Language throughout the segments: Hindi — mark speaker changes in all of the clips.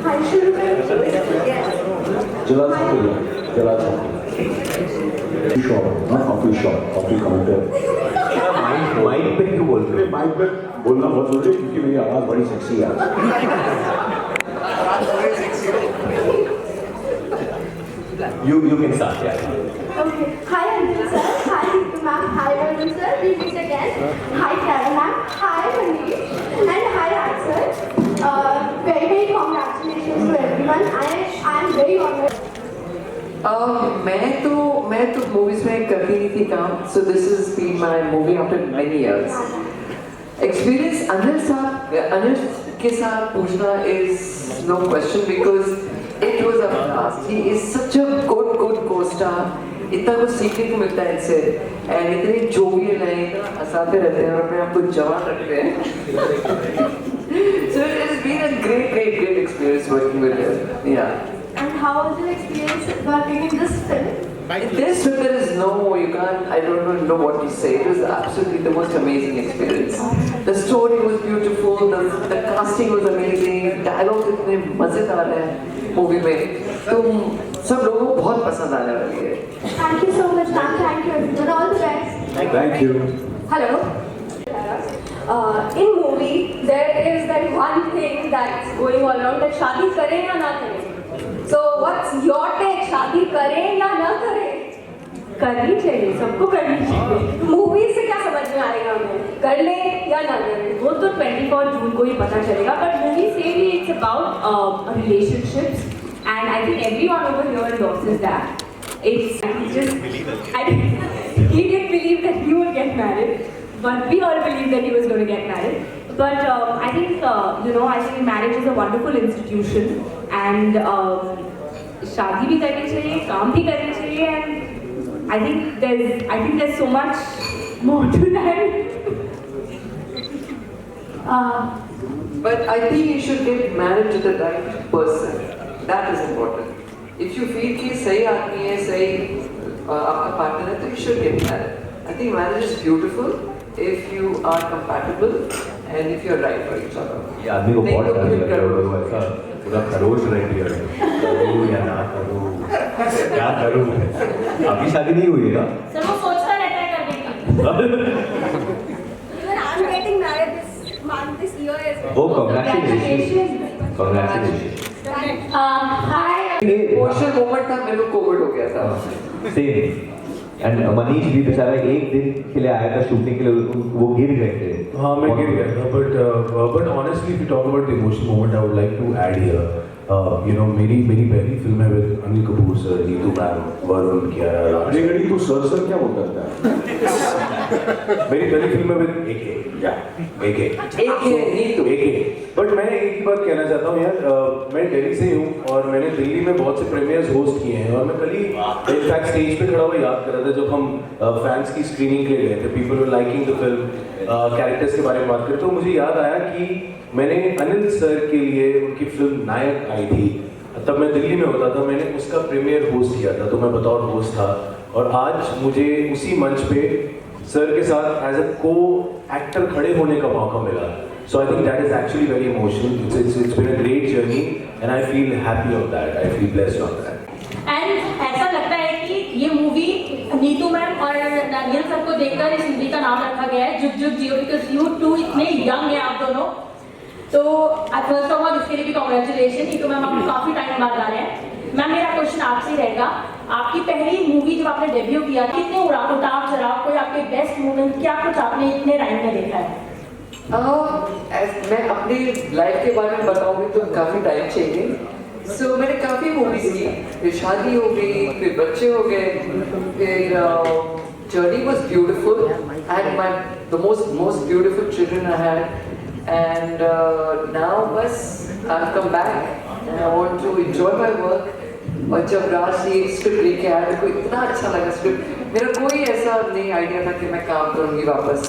Speaker 1: Hi, should we yes.
Speaker 2: जला शॉप, हाँ coffee shop, coffee counter. Mic पे क्यों बोल रहे हो? माइक पे बोलना बहुत जरूरी है क्योंकि मेरी आवाज़ बड़ी सेक्सी है। You can start, yeah.
Speaker 1: Okay. Hi, Anjali sir. Hi, Ritu ma'am. Hi, Varun sir. We meet again. Hi, Karen ma'am. Hi, Manish. And hi, Raj sir. Very congratulations to everyone. I am very honored.
Speaker 3: मैं तो मूवीज में करती नहीं थी काम, so this has been my movie after many years. Experience Anil के साथ पूछना is no question because it was a blast. He is such a good co-star. इतना कुछ सीखने को मिलता है इससे, and इतने जोवियल हैं, इतना हंसाते रहते हैं और अपने आप को जवान रखते हैं. So it has been a great experience working with him. Yeah.
Speaker 1: And how was your experience working in this film?
Speaker 3: In this film, there is no, I don't know what to say. It was absolutely the most amazing experience. The story was beautiful, the casting was amazing, dialogue इतने मजेदार है मूवी में, तो सब लोगों को बहुत पसंद आने वाली है.
Speaker 1: Thank you so much, ma'am. Thank you everyone. All the best.
Speaker 2: Thank you.
Speaker 1: Hello. In movie, there is that one thing that's going all around that शादी करें या ना करें. So what's your take? शादी करें या ना करें? करनी चाहिए, सबको करनी चाहिए. मूवी से क्या समझ में आएगा हमें? कर ले या ना करें?
Speaker 4: वो तो 24 जून को ही पता चलेगा. But movie से भी it's about relationships, and I think everyone over here endorses that. It's just he didn't believe that he would get married, but we all believed that he was going to get married. But I think I think marriage is a wonderful institution, and शादी भी करनी चाहिए, काम भी करनी चाहिए, and I think there's so much more to that.
Speaker 3: But I think you should get married to the right person. That is important. If you feel कि सही आदमी है, सही आपका partner है, तो you should get married. I think marriage is beautiful if you are compatible and if you are right for each other.
Speaker 2: ये आदमी को बहुत डर लग रहा है, ऐसा पूरा खरोश रह गया है, करूँ या ना करूँ, क्या करूँ? अभी शादी नहीं हुई है ना?
Speaker 4: सर वो सोचता रहता है करने की.
Speaker 1: Even I'm getting married this month, this year as well.
Speaker 2: Oh, congratulations. Congratulations.
Speaker 4: Hi.
Speaker 3: Emotional moment था, मेरे को कोविड हो गया था.
Speaker 2: Same. एंड मनीष भी बेचारा एक दिन के लिए आया था शूटिंग के लिए, वो गिर गए थे.
Speaker 5: हाँ मैं गिर गया था, but honestly if you talk about the emotional moment I would like to add here, मेरी पहली फिल्म है with Anil Kapoor sir, Neetu ma'am, Varun, Kiara.
Speaker 2: अरे तू सर क्या बोल करता है?
Speaker 5: मेरी पहली फिल्म है with AK. बट मैं एक ही बात कहना चाहता हूँ यार, मैं दिल्ली से हूँ और मैंने दिल्ली में बहुत से प्रीमियर्स होस्ट किए हैं, और मैं कल ही इनफैक्ट स्टेज पे खड़ा हुआ याद कर रहा था जब हम फैंस की स्क्रीनिंग के लिए गए थे. People were liking the film, characters के बारे में बात करते, तो मुझे याद आया कि मैंने अनिल सर के लिए उनकी फिल्म नायक आई थी, तब मैं दिल्ली में होता था, मैंने उसका प्रीमियर होस्ट किया था, तो मैं बतौर होस्ट था. और आज मुझे उसी मंच पे सर के साथ एज अ को एक्टर खड़े होने का मौका मिला. So I think that is actually very emotional. It's been a great journey and I feel happy on that. I feel blessed on that.
Speaker 4: And ऐसा लगता है कि ये मूवी नीतू मैम और नारियल सर को देखकर इस मूवी का नाम रखा गया है जुग जुग जियो, बिकॉज यू टू इतने यंग हैं आप दोनों. तो फर्स्ट ऑफ ऑल इसके लिए भी कॉन्ग्रेचुलेशन. नीतू मैम आप काफी टाइम बाद आ रहे हैं. मैम मेरा क्वेश्चन आपसे ही रहेगा, आपकी पहली मूवी जब आपने डेब्यू किया, कितने उतार चढ़ाव, कोई आपके बेस्ट मोमेंट, क्या कुछ आपने इतने टाइम में देखा है?
Speaker 3: मैं अपनी लाइफ के बारे में बताऊंगी तो काफ़ी टाइम चाहिए. सो मैंने काफ़ी मूवीज की, फिर शादी हो गई, फिर बच्चे हो गए, फिर journey was beautiful. I had my the most beautiful children I had, and now बस I have come back and I want to enjoy my work. और जब राज ये स्क्रिप्ट लेके आया, मेरे को इतना अच्छा लगा स्क्रिप्ट. मेरा कोई ऐसा नहीं आइडिया था कि मैं काम करूँगी वापस,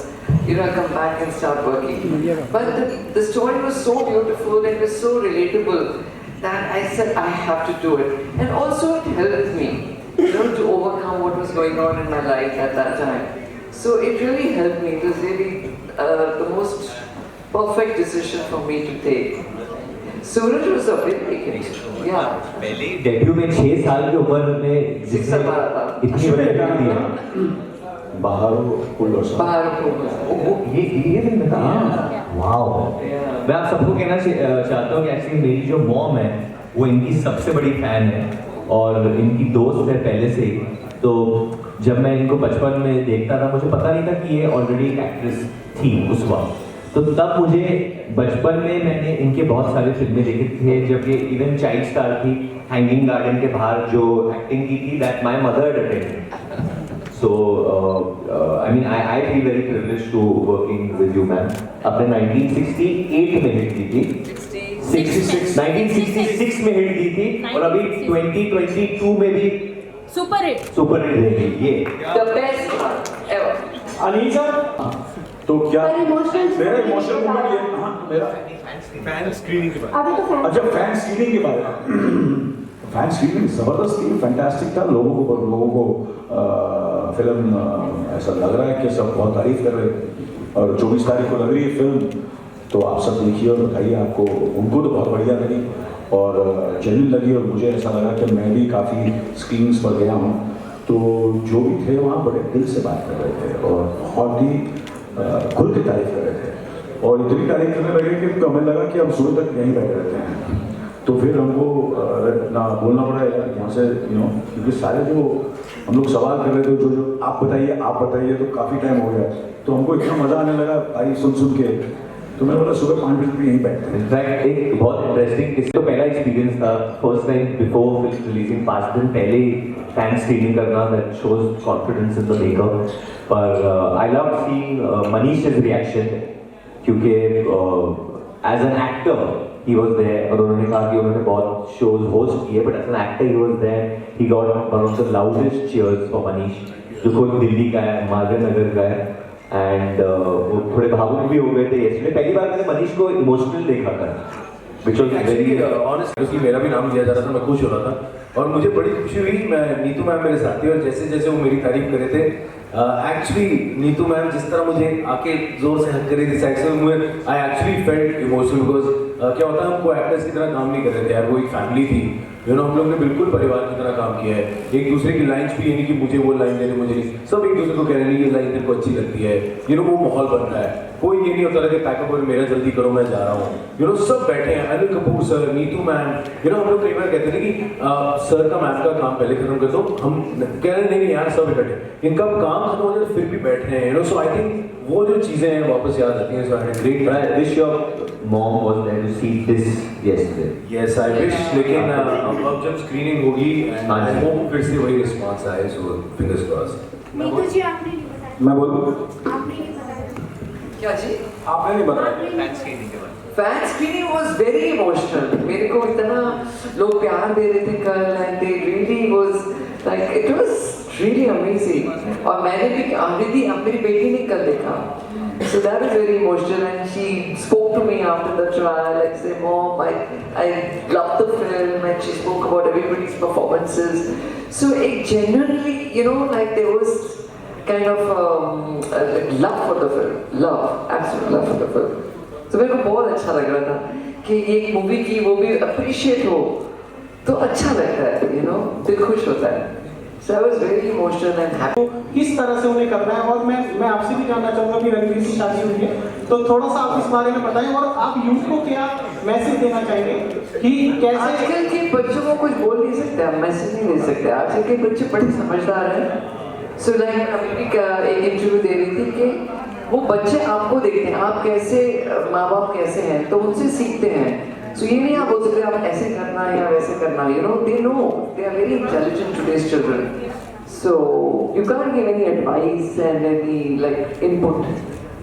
Speaker 3: come back and start working. But the story was so beautiful and it was so relatable that I said I have to do it. And also it helped me, to overcome what was going on in my life at that time. So it really helped me. It was really the most perfect decision for me to take. Suraj was a big hit. Yeah.
Speaker 2: पहले डेब्यू में 6 साल की उम्र में जिसने इतनी बड़ी फिल्म दी बाहर फुल और
Speaker 3: बाहर को
Speaker 2: ये फिल्म था वाओ। मैं आप सबको कहना चाहता हूँ कि एक्चुअली मेरी जो मॉम है वो इनकी सबसे बड़ी फैन है और इनकी दोस्त है पहले से ही। तो जब मैं इनको बचपन में देखता था मुझे पता नहीं था कि ये ऑलरेडी एक एक्ट्रेस थी उस वक्त। तो तब मुझे बचपन में मैंने इनके बहुत सारे फिल्में देखे थे जब ये इवन चाइल्ड स्टार थी हैंगिंग गार्डन के बाहर जो एक्टिंग की थी that my mother attended. So, I mean, I feel very privileged to working with you, ma'am. अपने 1968 में हिट दी थी, 1966 में हिट दी थी और अभी 2022 में भी
Speaker 6: सुपर हिट
Speaker 2: रहेगी ये।
Speaker 3: the best one ever.
Speaker 7: Anil sir तो क्या
Speaker 1: पर emotional
Speaker 7: मेरा इमोशनल मोमेंट ये हाँ मेरा
Speaker 2: फैन स्क्रीनिंग के बाद
Speaker 1: अभी तो फैन
Speaker 7: अच्छा फैन स्क्रीनिंग के बारे में फैन स्क्रीनिंग जबरदस्त थी फैंटास्टिक था लोगों को फिल्म ऐसा लग रहा है कि सब बहुत तारीफ कर रहे हैं और 24 तारीख को लग रही है फिल्म तो आप सब देखिए और बताइए आपको उनको तो बहुत बढ़िया लगी और जेन्युइन लगी और मुझे ऐसा लगा कि मैं भी काफ़ी स्क्रीन्स पर गया हूँ तो जो भी थे वहाँ बड़े दिल से बात कर रहे थे और बहुत ही खुल के तारीफ कर रहे थे और इतनी तारीफ करने लगे कि हमें लगा कि हम सुबह तक यहीं बैठे रहते हैं तो फिर हमको ना बोलना पड़ा यार यहाँ से क्योंकि सारे जो हम लोग सवाल कर रहे थे जो आप बताइए तो काफ़ी टाइम हो गया तो हमको इतना मज़ा आने लगा भाई सुन के तो मैं बोला सुबह 5 बजे यहीं बैठते हैं।
Speaker 2: इनफैक्ट एक बहुत इंटरेस्टिंग किसी तो पहला एक्सपीरियंस था first time before film releasing 5 दिन पहले ही फैन स्क्रीनिंग करना that shows confidence in the maker पर I love seeing Manish's reaction क्योंकि as an actor he was there और उन्होंने कहा कि उन्होंने बहुत शोज होस्ट किए but as an actor he was there he got one of the loudest cheers for Manish जो खुद दिल्ली का है माधव नगर का है एंड वो थोड़े भावुक भी हो गए थे इसलिए पहली बार मैंने मनीष को इमोशनल देखा था which was very
Speaker 5: ऑनेस्टली मेरा भी नाम लिया जा रहा था मैं खुश हो रहा था और मुझे बड़ी खुशी हुई मैं नीतू मैम मेरे साथी और जैसे जैसे वो मेरी तारीफ कर रहे थे एक्चुअली नीतू मैम जिस तरह मुझे आके जोर से हक करी थी साइड से मुझे I actually felt emotional because क्या होता है हमको एक्टर्स की तरह काम नहीं कर रहे थे यार वो एक फैमिली थी हम लोग ने बिल्कुल परिवार की तरह काम किया है एक दूसरे की लाइन्स भी ये नहीं कि मुझे वो लाइन देनी मुझे नहीं सब एक दूसरे को कह रहे हैं ये लाइन तेरे को अच्छी लगती है वो माहौल बन रहा है कोई ये नहीं होता था कि पैकअप और मेरा जल्दी करो मैं जा रहा हूँ सब बैठे हैं अनिल कपूर सर नीतू मैम हम लोग कई बार कहते थे कि सर का मैम का काम पहले खत्म कर दो हम कह रहे नहीं यार सब इकट्ठे इनका काम खत्म हो जाए फिर भी बैठ रहे हैं सो आई थिंक वो जो चीज़ें हैं वापस याद आती हैं सो I great
Speaker 2: I wish your mom was there to see this yesterday.
Speaker 5: Yes I wish लेकिन अब जब स्क्रीनिंग होगी एंड आई होप फिर से वही रिस्पांस आए सो फिंगर्स क्रॉस्ड
Speaker 6: नीतू जी आपने नहीं बताया
Speaker 7: मैं बोलूँ
Speaker 6: आपने नहीं बताया
Speaker 3: क्या जी
Speaker 7: आपने नहीं बताया
Speaker 3: fan screening was very emotional मेरे को इतना लोग प्यार दे रहे थे कल and they really was like it was really amazing और मैंने भी आंधी मेरी बेटी ने कल देखा so that was very emotional and she spoke to me after the trial and said mom I loved the film and she spoke about everybody's performances so it genuinely like there was kind of love for the film absolute love for the film तो मेरे को बहुत अच्छा लग रहा था कि एक मूवी की वो भी अप्रिशिएट हो तो अच्छा लगता है दिल खुश होता है So I was very emotional and happy.
Speaker 8: किस तरह से उन्हें करना है और मैं आपसे भी जानना चाहूँगा कि रणवीर की शादी हुई है तो थोड़ा सा आप इस बारे में बताएं और आप यूथ को क्या मैसेज देना चाहेंगे कि कैसे
Speaker 3: आजकल के बच्चों को कुछ बोल नहीं सकते आप मैसेज नहीं दे सकते आजकल के बच्चे बड़े समझदार हैं सो लाइक अभी एक इंटरव्यू दे रही थी कि वो बच्चे आपको देखते हैं आप कैसे माँ बाप कैसे हैं तो उनसे सीखते हैं सो ये नहीं आप बोल सकते आप ऐसे करना है या वैसे करना they know they are very intelligent today's children so you can't give any advice and any like input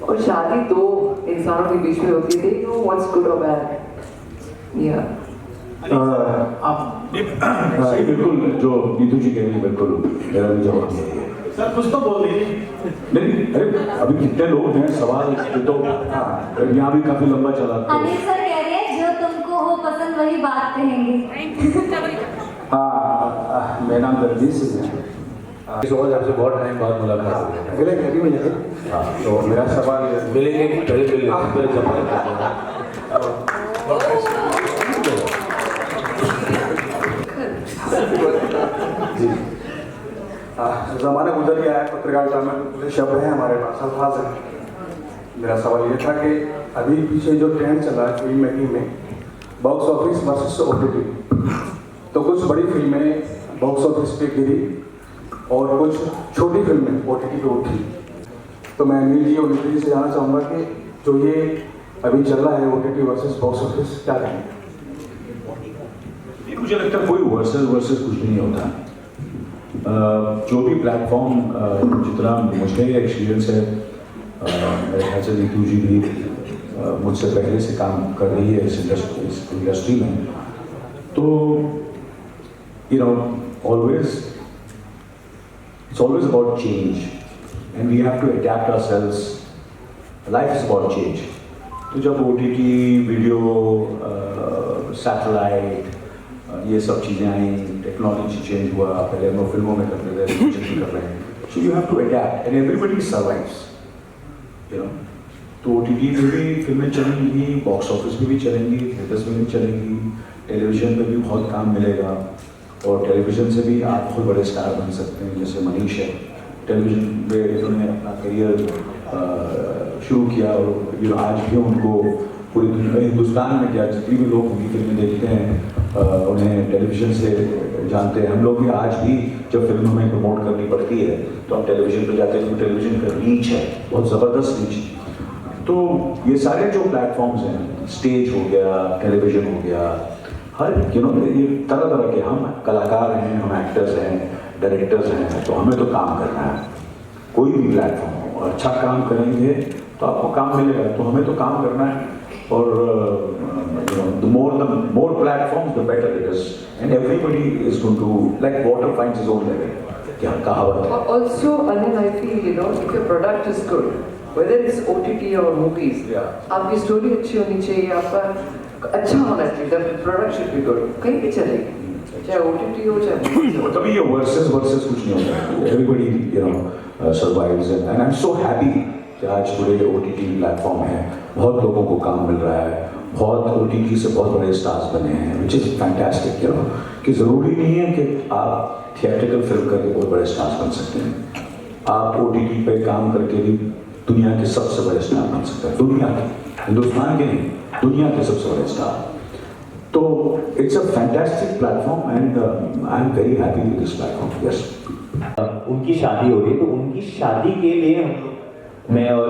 Speaker 3: और शादी दो इंसानों के बीच में होती है नो व्हाट्स गुड और बैड या
Speaker 7: आप बिल्कुल जो नीतू जी कह रही है बिल्कुल मेरा भी जवाब यही है
Speaker 8: सर कुछ तो बोल दीजिए
Speaker 7: नहीं अरे अभी कितने लोग हैं सवाल तो यहाँ भी काफी लंबा चला
Speaker 1: अनिल सर कह रहे हैं जो तुमको हो पसंद वही बात कहेंगे
Speaker 7: हाँ मेरा नाम रणवीर सिंह है
Speaker 5: समझ आपसे बहुत टाइम बाद मुलाकात हुई
Speaker 7: मिलेंगे अभी मिलेंगे हाँ तो मेरा सवाल
Speaker 5: मिलेंगे पहले मिलेंगे
Speaker 7: ज़माना गुजर गया है पत्रकारिता में, शब्द हैं हमारे पास, अल्फाज हैं। मेरा सवाल ये था कि अभी पीछे जो ट्रेंड चला है फिल्म मेकिंग में, बॉक्स ऑफिस वर्सेस OTT, तो कुछ बड़ी फिल्में बॉक्स ऑफिस पे गिरी और कुछ छोटी फिल्में OTT पे उठी। तो मैं अनिल जी और नितिन जी से जानना चाहूँगा कि जो ये अभी चल रहा है OTT वर्सेस बॉक्स ऑफिस, क्या कहेंगे? मुझे लगता है कोई वर्सेस कुछ नहीं होता। जो भी प्लेटफॉर्म, जितना मुझे एक्सपीरियंस है, मेरे ख्याल से नीतू जी भी मुझसे पहले से काम कर रही है इस इंडस्ट्री में, तो always it's always about change and we have to adapt ourselves. Life is about change. तो जब OTT, वीडियो, सैटेलाइट, ये सब चीज़ें आई, टेक्नोलॉजी चेंज हुआ, पहले हम लोग फिल्मों में करते थे, पिक्चर कर रहे हैं, so you have to adapt and everybody survives, तो OTT में भी फिल्में चलेंगी, बॉक्स ऑफिस में भी चलेंगी, थिएटर्स में भी चलेंगी, टेलीविजन में भी बहुत काम मिलेगा, और टेलीविजन से भी आप बहुत बड़े स्टार बन सकते हैं। जैसे मनीष है, टेलीविजन में इन्होंने अपना करियर शुरू किया और आज भी उनको पूरी दुनिया, हिंदुस्तान में क्या, जितनी भी लोग उनकी फिल्में देखते हैं उन्हें टेलीविजन से जानते हैं। हम लोग भी आज भी जब फिल्म हमें प्रमोट करनी पड़ती है तो हम टेलीविजन पर जाते हैं, तो टेलीविजन का रीच है, बहुत ज़बरदस्त रीच। तो ये सारे जो प्लेटफॉर्म्स हैं, स्टेज हो गया, टेलीविजन हो गया, हर ये तरह तरह के, हम कलाकार हैं, हम एक्टर्स हैं, डायरेक्टर्स हैं, तो हमें तो काम करना है। कोई भी प्लेटफॉर्म हो, अच्छा काम करेंगे तो आपको काम मिलेगा, तो हमें तो काम करना है। और the more platforms, the better it is, and everybody is going to, like water finds its own level. क्या कहावत है?
Speaker 3: Also, Anil, I feel if your product is good, whether it's OTT or movies, आपकी स्टोरी अच्छी होनी चाहिए, आपका अच्छा होना चाहिए, the product should be good, कहीं भी चलेगी, चाहे OTT हो चाहे।
Speaker 7: तभी ये वर्सेस कुछ नहीं होता। Everybody survives, and I'm so happy कि आज पूरे OTT प्लेटफॉर्म है, बहुत लोगों को काम मिल रहा है, बहुत OTT से बहुत बड़े स्टार्स बने हैं, which is fantastic, कि ज़रूरी नहीं है कि आप थिएट्रिकल फिल्म करके बहुत बड़े स्टार्स बन सकते हैं। आप OTT पे काम करके भी दुनिया के सबसे बड़े स्टार बन सकते हैं, दुनिया के, हिंदुस्तान के नहीं, दुनिया के सबसे बड़े स्टार। तो it's a fantastic platform and I am very happy with this platform. Yes,
Speaker 2: उनकी शादी हो गई, तो उनकी शादी के लिए मैं और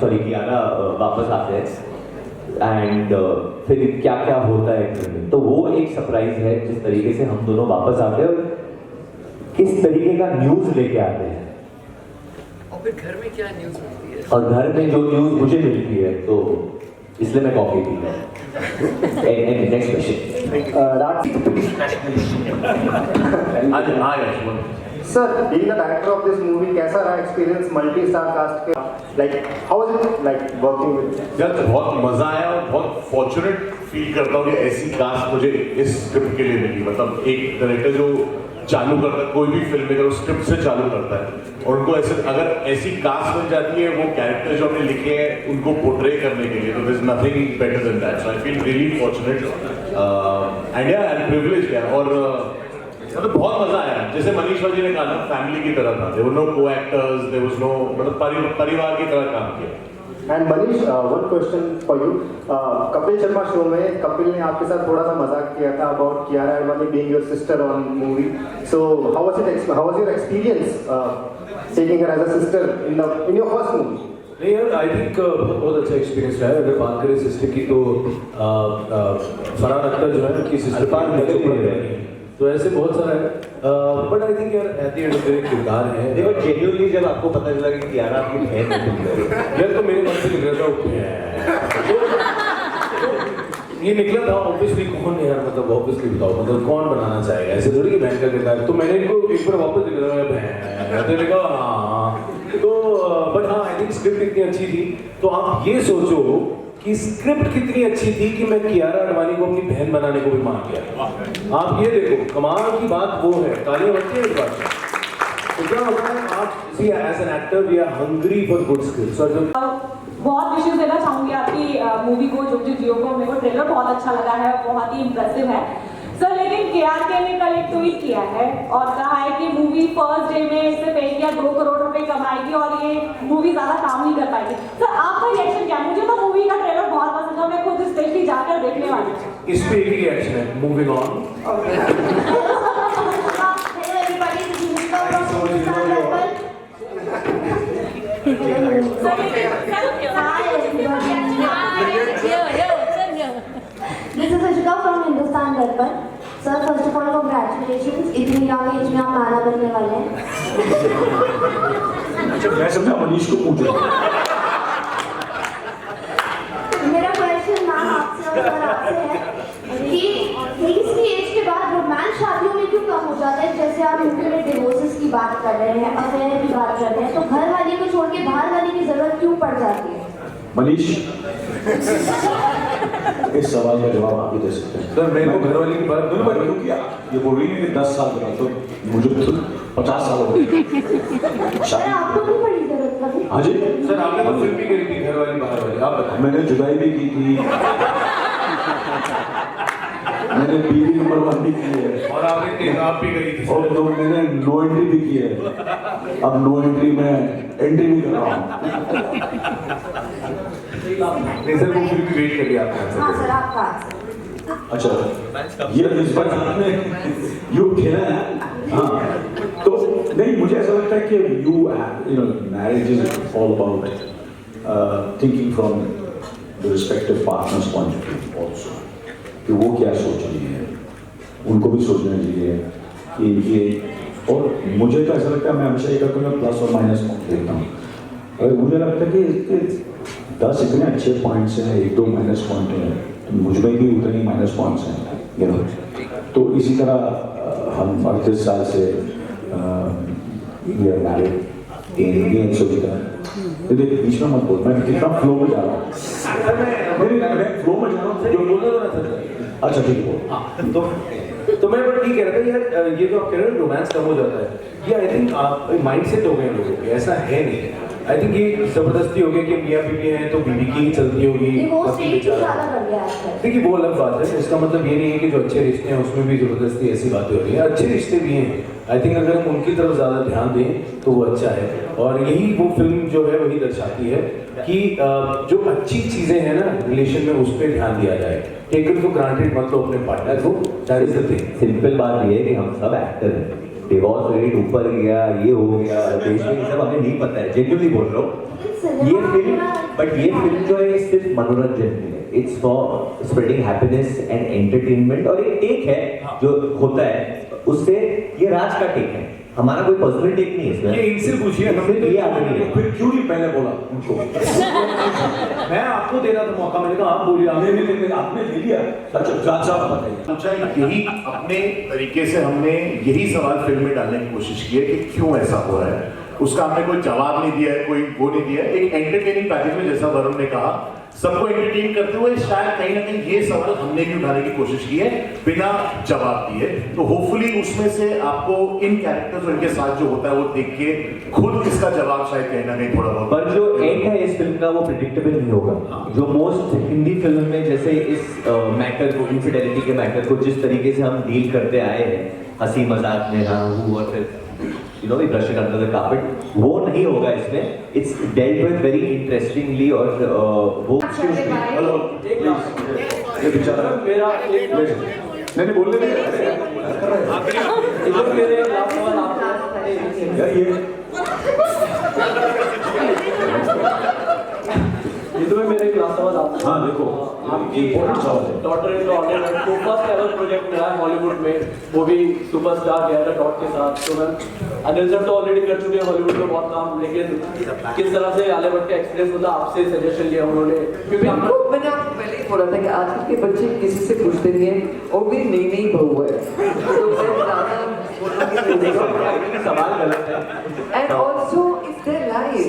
Speaker 2: कियारा वापस आते हैं, एंड फिर क्या क्या होता है घर में, तो वो एक सरप्राइज है जिस तरीके से हम दोनों वापस आते हैं और किस तरीके का न्यूज़ लेके आते हैं,
Speaker 3: और फिर घर में क्या न्यूज़ मिलती है,
Speaker 2: और घर में जो न्यूज़ मुझे मिलती है, तो इसलिए मैं कॉफी पी रहा हूँ। Next question.
Speaker 9: Sir, being the director of this movie, कैसा रहा experience multi-star cast के? Like, how was it like working with?
Speaker 10: यार बहुत मजा आया और बहुत फॉर्चुनेट फील करता हूँ कि ऐसी कास्ट मुझे इस स्क्रिप्ट के लिए मिली। मतलब एक डायरेक्टर जो चालू करता है कोई भी फिल्म मेकर, स्क्रिप्ट से चालू करता है और उनको ऐसे, अगर ऐसी कास्ट बन जाती है, वो कैरेक्टर जो हमने लिखे हैं उनको पोर्ट्रे करने के लिए, तो there is nothing better than that. So I feel really fortunate and privileged यार। और मतलब बहुत मजा आया, जैसे मनीष भाजी ने कहा ना, फैमिली की तरह था, there were no co-actors, there was no, मतलब परिवार की तरह काम किया।
Speaker 9: And Manish, one question for you. Kapil Sharma show में कपिल ने आपके साथ थोड़ा सा मजाक किया था about Kiara Advani being your sister on movie. So how was your experience taking her as a sister in your first movie?
Speaker 5: नहीं यार, आई थिंक बहुत अच्छा एक्सपीरियंस रहा है। अगर बात करें सिस्टर की, तो फरहान अख्तर जो है उनकी सिस्टर, तो ऐसे बहुत सारा है। बट आई थिंक यार at the end of the day किरदार है।
Speaker 2: देखो जेन्युइनली जब आपको पता चला कि कियारा आपकी बहन है,
Speaker 5: यार तो मेरे मन से निकल रहा ये निकला था ऑब्वियसली। कौन यार, मतलब ऑब्वियसली बताओ, मतलब कौन बनाना चाहेगा ऐसे थोड़ी कि बहन का किरदार। तो मैंने इनको एक बार वापस दिखा बहन, तो मैंने कहा हाँ। तो बट हाँ, आई थिंक स्क्रिप्ट इतनी अच्छी थी। तो आप ये सोचो कि स्क्रिप्ट कितनी अच्छी थी कि मैं कियारा अडवाणी को अपनी बहन बनाने को भी मान गया। आप ये देखो, कमाल की बात वो है, तालियां बजती है इस बात से। तो क्या होता है, आप see as an actor we are hungry for good skills.
Speaker 4: बहुत विशेष देना चाहूँगी आपकी मूवी को जो जियो को मेरे को ट्रेलर बहुत अच्छा लगा है, बहुत ही इम्प्रेसिव है सर। लेकिन KRK ने कल एक ट्वीट किया है और कहा है कि मूवी फर्स्ट डे में इससे पे किया 2 करोड़ रुपए कमाएगी और ये मूवी ज्यादा काम नहीं कर पाएगी। सर आपका रिएक्शन क्या? मुझे तो मूवी का ट्रेलर बहुत पसंद है, मैं खुद स्पेशली जाकर देखने वाली हूँ।
Speaker 5: इस पे एक ही रिएक्शन है, moving on.
Speaker 6: This is Ashika from Hindustan Darpan. Sir, first of all, congratulations. इतनी young age में आप नाना बनने वाले हैं।
Speaker 7: अच्छा मैं समझा मनीष को पूछ रहा हूँ।
Speaker 6: मेरा क्वेश्चन मैम आपसे और सर आपसे है कि 30 की एज के बाद रोमांस शादियों में क्यों कम हो जाता है? जैसे आप मूवी में डिवोर्सेस की बात कर रहे हैं, अफेयर की बात कर रहे हैं, तो घर वाले को छोड़ के बाहर वाले की जरूरत क्यों पड़ जाती है?
Speaker 7: मनीष इस सवाल का जवाब आप ही दे सकते हैं।
Speaker 5: सर मेरे को घर वाले की बात
Speaker 7: क्यों किया? ये बोल रही है कि 10 साल बना तो मुझे तो 50 साल हो गए।
Speaker 6: सर आपको क्यों पड़ी जरूरत कभी?
Speaker 7: हाँ जी
Speaker 5: सर आपने तो फिल्म भी करी थी घर वाली बाहर वाली, आप बताएं।
Speaker 7: मैंने जुदाई भी की थी, मैंने बीवी नंबर 1 भी की है
Speaker 5: और आपने तेजाब भी करी थी
Speaker 7: और तो मैंने नो एंट्री भी की है। अब नो एंट्री में एंट्री भी कर रहा हूँ।
Speaker 5: नहीं सर वो फिर भी वेट कर लिया आपने।
Speaker 6: हाँ सर आपका आंसर।
Speaker 7: अच्छा ये इस बार आपने यू खेला है हाँ तो नहीं मुझे ऐसा लगता है कि you know marriage is all about thinking from the respective partners point of view also कि वो क्या सोच रही है, उनको भी सोचना चाहिए कि ये। और मुझे तो ऐसा लगता है, मैं हमेशा ये कहता हूँ प्लस और माइनस पॉइंट देखता हूँ, और मुझे लगता है कि इसके 10 इतने अच्छे पॉइंट्स हैं, 1-2 माइनस पॉइंट हैं, तो मुझ में भी उतने ही माइनस पॉइंट्स हैं यू नो। तो इसी तरह हम 38 साल से वी आर मैरिड इन बीच में मत बोल, मैं कितना फ्लो में जा रहा हूँ, फ्लो में जा रहा हूँ जो बोल रहा था। अच्छा ठीक है
Speaker 5: तो मैं बट ये कह रहा था यार, ये जो आप कह रहे हो रोमांस कम हो जाता है, ये आई थिंक आप माइंड सेट हो गए लोगों के, ऐसा है नहीं। आई थिंक ये जबरदस्ती हो गया कि मियाँ बीवी हैं तो बीवी की ही चलती होगी। देखिए वो अलग बात है, इसका मतलब ये नहीं है कि जो अच्छे रिश्ते हैं उसमें भी जबरदस्ती ऐसी बातें हो रही है, अच्छे रिश्ते भी हैं। आई थिंक अगर हम उनकी तरफ ज़्यादा ध्यान दें तो वो अच्छा है, और यही वो फिल्म जो है वही दर्शाती है कि जो अच्छी चीज़ें हैं ना रिलेशन में उस पर ध्यान दिया जाए, टेकन फॉर ग्रांटेड मत लो अपने पार्टनर को। That is the thing.
Speaker 2: Simple बात ये है कि हम सब एक्टर हैं, डिवोर्स रेट ऊपर गया, ये हो गया देश में, ये सब हमें नहीं पता है, जेन्युइनली बोल रहा हूँ। ये फिल्म जो है सिर्फ मनोरंजन के लिए, it's for spreading happiness and entertainment, और एक टेक है जो होता है उससे, ये राज का टेक है, हमारा कोई पर्सनल टेक नहीं है इसमें।
Speaker 5: ये इनसे पूछिए,
Speaker 2: हमने ये आगे नहीं है,
Speaker 7: फिर क्यों नहीं पहले बोला उनको?
Speaker 5: मैं आपको दे रहा था मौका, मैंने कहा आप बोलिए।
Speaker 7: आपने ले लिया। अच्छा जान साहब बताइए।
Speaker 10: पूछा यही अपने तरीके से हमने यही सवाल फिल्म में डालने की कोशिश की है कि क्यों ऐसा हो रहा है, उसका हमने कोई जवाब नहीं दिया है, कोई वो नहीं दिया है। एक एंटरटेनिंग पैकेज में, जैसा वरुण ने कहा, सबको एंटरटेन करते हुए शायद कहीं ना कहीं ये सवाल हमने भी उठाने की कोशिश की है बिना जवाब दिए। तो होपफुली उसमें से आपको इन कैरेक्टर्स और इनके साथ जो होता है वो देख के खुद इसका जवाब शायद कहीं ना कहीं थोड़ा बहुत।
Speaker 2: पर जो एंड है इस फिल्म का वो प्रिडिक्टेबल नहीं होगा। जो मोस्ट हिंदी फिल्म में जैसे इस मैटर को, इनफिडेलिटी के मैटर को जिस तरीके से हम डील करते आए हैं, हंसी मजाक में हाँ वो और फिर you know we brush it under the carpet, वो नहीं होगा इसमें। It's dealt with very interestingly, और वो
Speaker 7: हेलो ये बेचारा मेरा नहीं बोलने दे इधर मेरे यार ये तो मेरे क्लास सवाल आप। हाँ देखो
Speaker 11: आपकी डॉटर इन लॉ ने तो फर्स्ट एवर प्रोजेक्ट मिला है हॉलीवुड में, वो भी सुपरस्टार गैरा डॉट के साथ। तो मैम अनिल सर तो ऑलरेडी कर चुके हैं हॉलीवुड में बहुत काम, लेकिन किस तरह से आलिया भट्ट का एक्सपीरियंस होता आपसे सजेशन लिया उन्होंने? क्योंकि
Speaker 3: मैंने आपको पहले ही बोला था कि आजकल के बच्चे किसी से पूछते नहीं है, और मेरी नई नई बहू है तो मैं ज़्यादा
Speaker 2: सवाल गलत है।
Speaker 3: And also it's their life,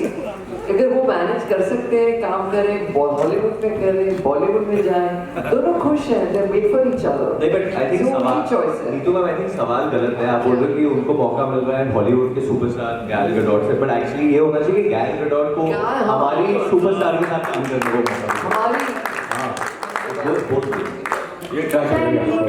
Speaker 3: अगर वो मैनेज कर सकते हैं, काम करें, हॉलीवुड में करें, बॉलीवुड में जाएं, दोनों खुश हैं, they made for each other.
Speaker 2: नहीं बट आई थिंक सवाल चॉइस है, नीतू मैम आई थिंक सवाल गलत है। आप बोल रहे हो कि उनको मौका मिल रहा है हॉलीवुड के सुपरस्टार गैल गडोट से, बट एक्चुअली ये होना चाहिए कि गैल गडोट को हमारी सुपरस्टार के साथ काम करने को मौका मिले।
Speaker 3: हमारी
Speaker 7: ये ट्राई करेंगे